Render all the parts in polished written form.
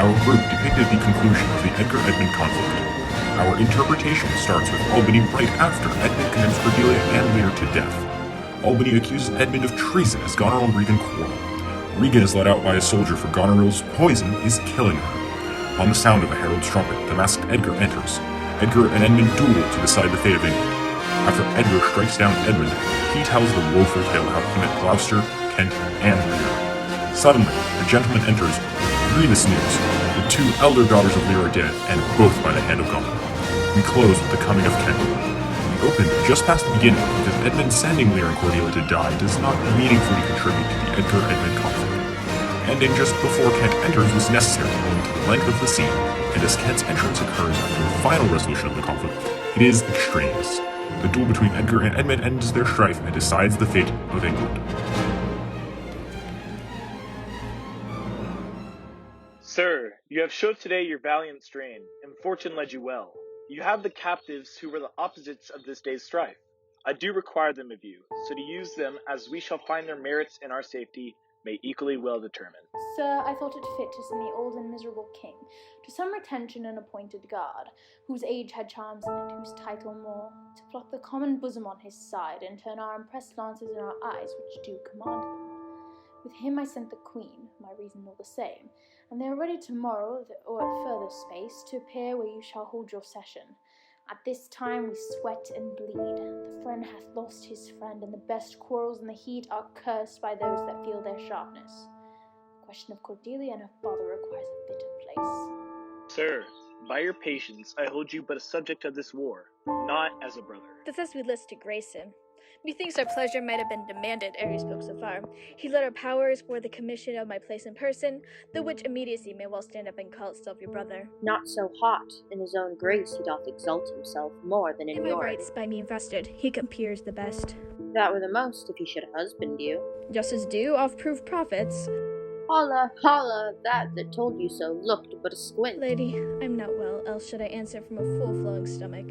Our group depicted the conclusion of the Edgar-Edmund conflict. Our interpretation starts with Albany right after Edmund condemns Cordelia and Lear to death. Albany accuses Edmund of treason as Goneril and Regan quarrel. Regan is let out by a soldier for Goneril's poison is killing her. On the sound of a herald's trumpet, the masked Edgar enters. Edgar and Edmund duel to decide the fate of England. After Edgar strikes down Edmund, he tells the woeful tale of how he met Gloucester, Kent, and Lear. Suddenly, a gentleman enters, grievous news. The two elder daughters of Lear are dead, and both by the hand of Goneril. We close with the coming of Kent. We open just past the beginning because Edmund sending Lear and Cordelia to die does not meaningfully contribute to the Edgar-Edmund conflict. Ending just before Kent enters was necessary owing to the length of the scene, and as Kent's entrance occurs after the final resolution of the conflict, it is extraneous. The duel between Edgar and Edmund ends their strife and decides the fate of England. Sir, you have showed today your valiant strain, and fortune led you well. You have the captives who were the opposites of this day's strife. I do require them of you, so to use them as we shall find their merits and our safety may equally well determine. Sir, I thought it fit to send the old and miserable king to some retention and appointed guard, whose age had charms in it, whose title more, to pluck the common bosom on his side, and turn our impressed lances in our eyes, which do command them. With him I sent the queen, my reason all the same, and they are ready tomorrow, or at further space, to appear where you shall hold your session. At this time we sweat and bleed. The friend hath lost his friend, and the best quarrels in the heat are cursed by those that feel their sharpness. The question of Cordelia and her father requires a fitter place. Sir, by your patience, I hold you but a subject of this war, not as a brother. But as we list to grace him, methinks our pleasure might have been demanded ere he spoke so far. He led our powers for the commission of my place in person, the which immediacy may well stand up and call itself your brother. Not so hot, in his own grace he doth exalt himself more than in my yours. rights by me invested, he compeers the best. That were the most, if he should husband you. Just as do oft-proved prophets. Holla, holla, that told you so looked but a squint. Lady, I'm not well, else should I answer from a full-flowing stomach.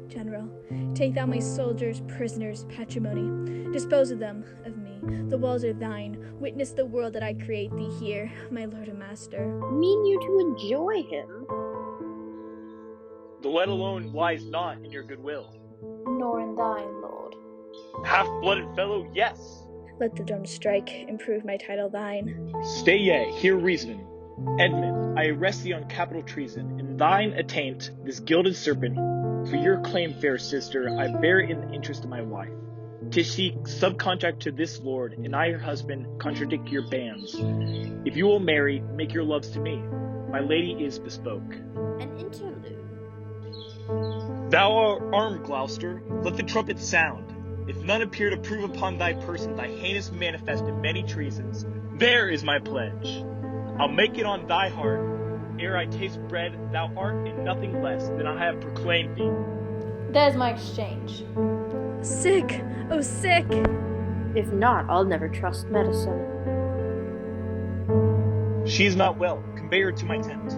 General, take thou my soldiers, prisoners, patrimony. Dispose of them, of me. The walls are thine. Witness the world that I create thee here, my lord and master. Mean you to enjoy him? The let alone lies not in your goodwill. Nor in thine, lord. Half-blooded fellow, yes. Let the drum strike, improve my title thine. Stay ye, hear reasoning. Edmund, I arrest thee on capital treason. In thine attaint, this gilded serpent, for your claim, fair sister, I bear it in the interest of my wife. 'Tis she subcontract to this lord, and I, her husband, contradict your bands. If you will marry, make your loves to me. My lady is bespoke. An interlude. Thou art armed, Gloucester. Let the trumpet sound. If none appear to prove upon thy person thy heinous manifest in many treasons, there is my pledge. I'll make it on thy heart. Ere I taste bread, thou art in nothing less than I have proclaimed thee. There's my exchange. Sick! Oh, sick! If not, I'll never trust medicine. She is not well. Convey her to my tent.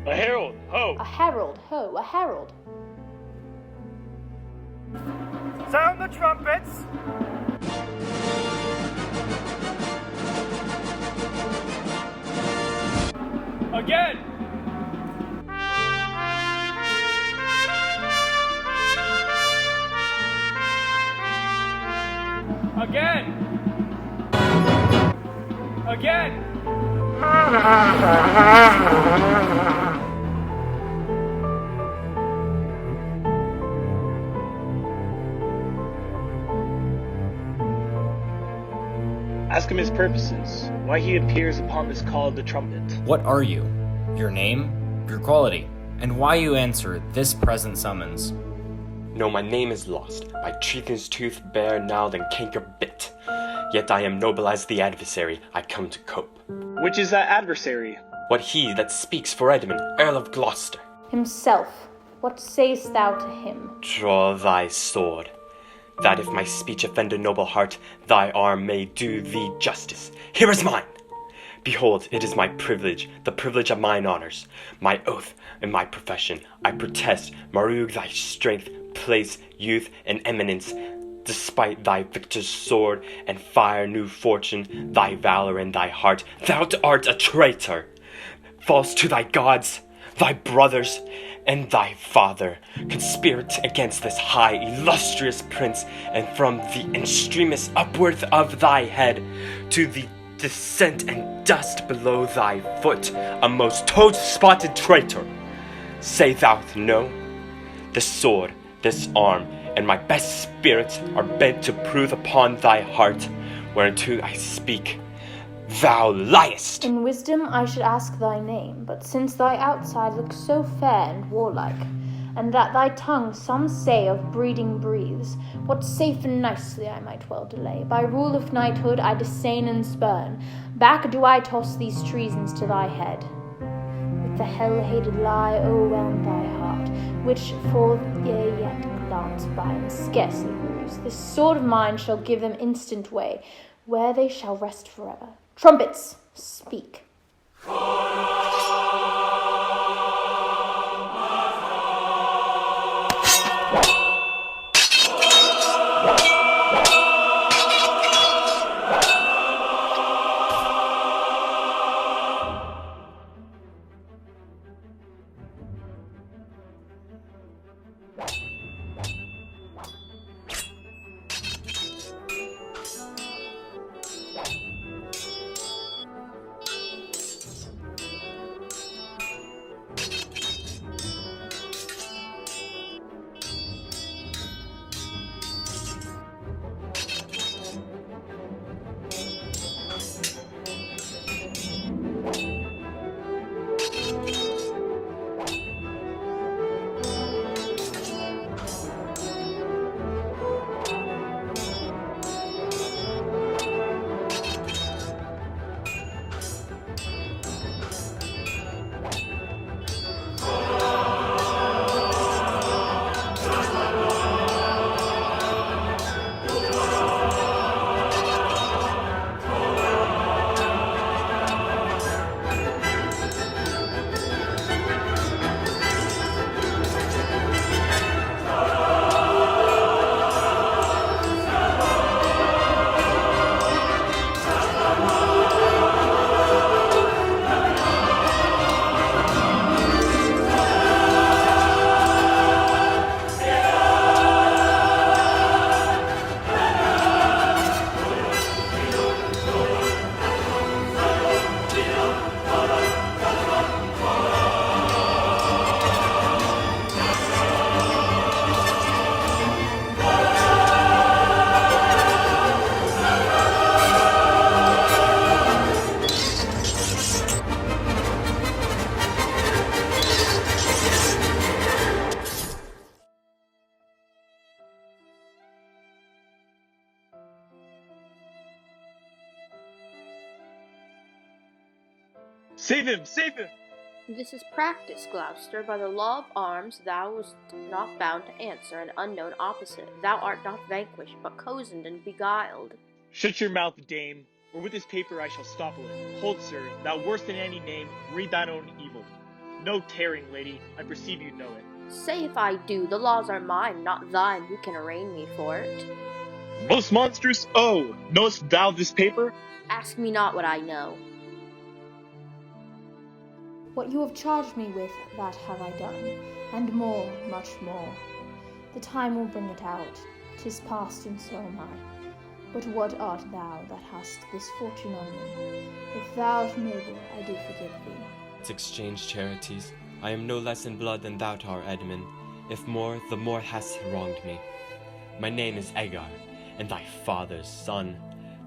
A herald, ho! A herald, ho, a herald. Sound the trumpets! Again! Again! Again! Ask him his purposes, why he appears upon this call of the trumpet. What are you? Your name? Your quality? And why you answer this present summons? No, my name is lost. My treason's tooth bare now than canker bit. Yet I am noble as the adversary I come to cope. Which is that adversary? What he that speaks for Edmund, Earl of Gloucester. Himself. What sayest thou to him? Draw thy sword, that if my speech offend a noble heart, thy arm may do thee justice. Here is mine! Behold, it is my privilege, the privilege of mine honors, my oath and my profession. I protest, Marug, thy strength, place, youth, and eminence, Despite thy victor's sword and fire new fortune, thy valor and thy heart, thou art a traitor, false to thy gods, thy brothers, and thy father, conspirate against this high illustrious prince, and from the extremest upward of thy head to the descent and dust below thy foot, a most toad-spotted traitor. Say thou no? This sword, this arm, and my best spirits are bent to prove upon thy heart, whereunto I speak. Thou liest! In wisdom I should ask thy name, but since thy outside looks so fair and warlike, and that thy tongue some say of breeding breathes, what safe and nicely I might well delay. By rule of knighthood I disdain and spurn, back do I toss these treasons to thy head. With the hell-hated lie o'erwhelm thy heart, which for yet glance by and scarcely bruise. This sword of mine shall give them instant way, where they shall rest forever. Trumpets, speak. Save him! Save him! This is practice, Gloucester. By the law of arms, thou wast not bound to answer an unknown opposite. Thou art not vanquished, but cozened and beguiled. Shut your mouth, dame, or with this paper I shall stopple it. Hold, sir, thou worse than any name, read thine own evil. No tearing, lady, I perceive you know it. Say if I do, the laws are mine, not thine, who can arraign me for it. Most monstrous! Oh, knowest thou this paper? Ask me not what I know. What you have charged me with, that have I done, and more, much more. The time will bring it out. 'Tis past, and so am I. But what art thou that hast this fortune on me? If thou art noble, I do forgive thee. Let's exchange charities. I am no less in blood than thou art, Edmund. If more, the more hast wronged me. My name is Agar, and thy father's son.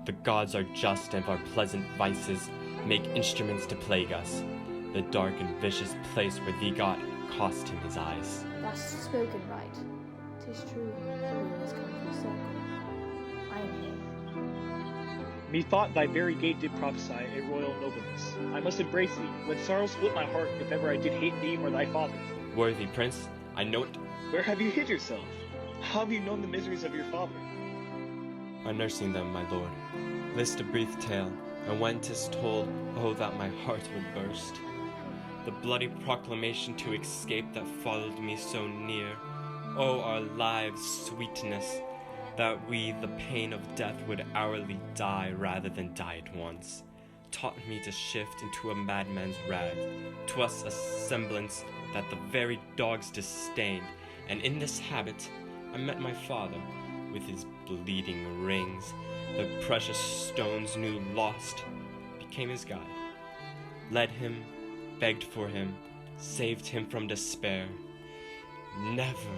The gods are just, and our pleasant vices make instruments to plague us. The dark and vicious place where thee got cost him his eyes. Thou'st spoken right. 'Tis true, the wheel has come full circle. I am here. Methought thy very gait did prophesy a royal nobleness. I must embrace thee. Let sorrow split my heart if ever I did hate thee or thy father. Worthy prince, I know it. Where have you hid yourself? How have you known the miseries of your father? Are nursing them, my lord. List a brief tale, and when 'tis told, oh, that my heart would burst. The bloody proclamation to escape that followed me so near. Oh, our lives' sweetness, that we the pain of death would hourly die rather than die at once, taught me to shift into a madman's rag, to us a semblance that the very dogs disdained, and in this habit I met my father, with his bleeding rings, the precious stones new lost, became his guide, led him, begged for him, saved him from despair. Never,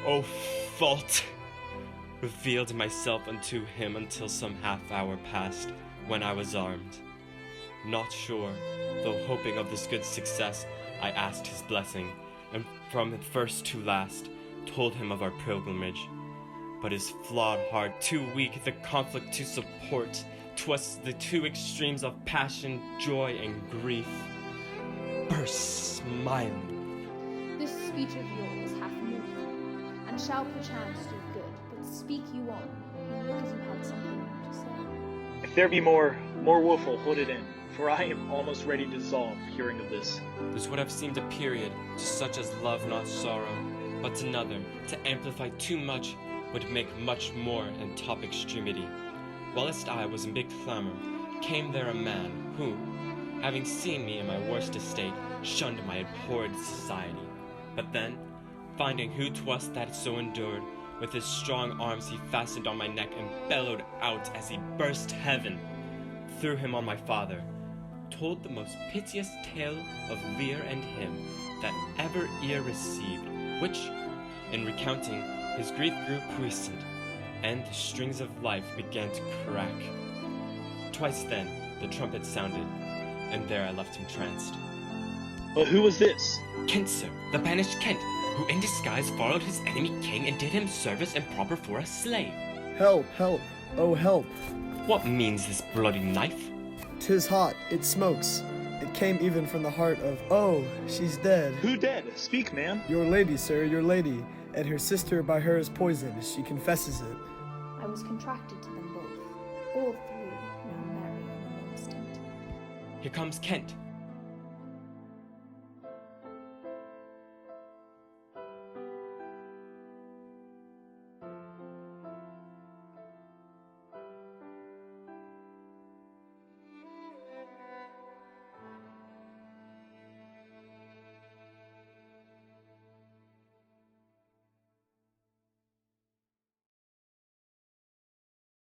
O fault, revealed myself unto him until some half hour passed, when I was armed. Not sure, though hoping of this good success, I asked his blessing, and from first to last told him of our pilgrimage. But his flawed heart, too weak the conflict to support, 'twas the two extremes of passion, joy, and grief, burst smiling. This speech of yours hath moved me, and shall perchance do good. But speak you on, you look as you had something more to say. If there be more woeful, hold it in, for I am almost ready to dissolve, hearing of this. This would have seemed a period to such as love not sorrow, but to another, to amplify too much, would make much more and top extremity. Whilst I was in big clamor, came there a man, who, having seen me in my worst estate, shunned my abhorred society. But then, finding who 'twas that so endured, with his strong arms he fastened on my neck and bellowed out as he burst heaven, threw him on my father, told the most piteous tale of Lear and him that ever ear received, which, in recounting, his grief grew puissant, and the strings of life began to crack. Twice then the trumpet sounded, and there I left him tranced. But who was this? Kent, sir, the banished Kent, who in disguise followed his enemy king and did him service improper for a slave. Help, help, oh help. What means this bloody knife? 'Tis hot, it smokes. It came even from the heart of, oh, she's dead. Who dead? Speak, man. Your lady, sir, your lady, and her sister by her is poisoned, she confesses it. I was contracted to them both, all three now marry in an instant. Here comes Kent.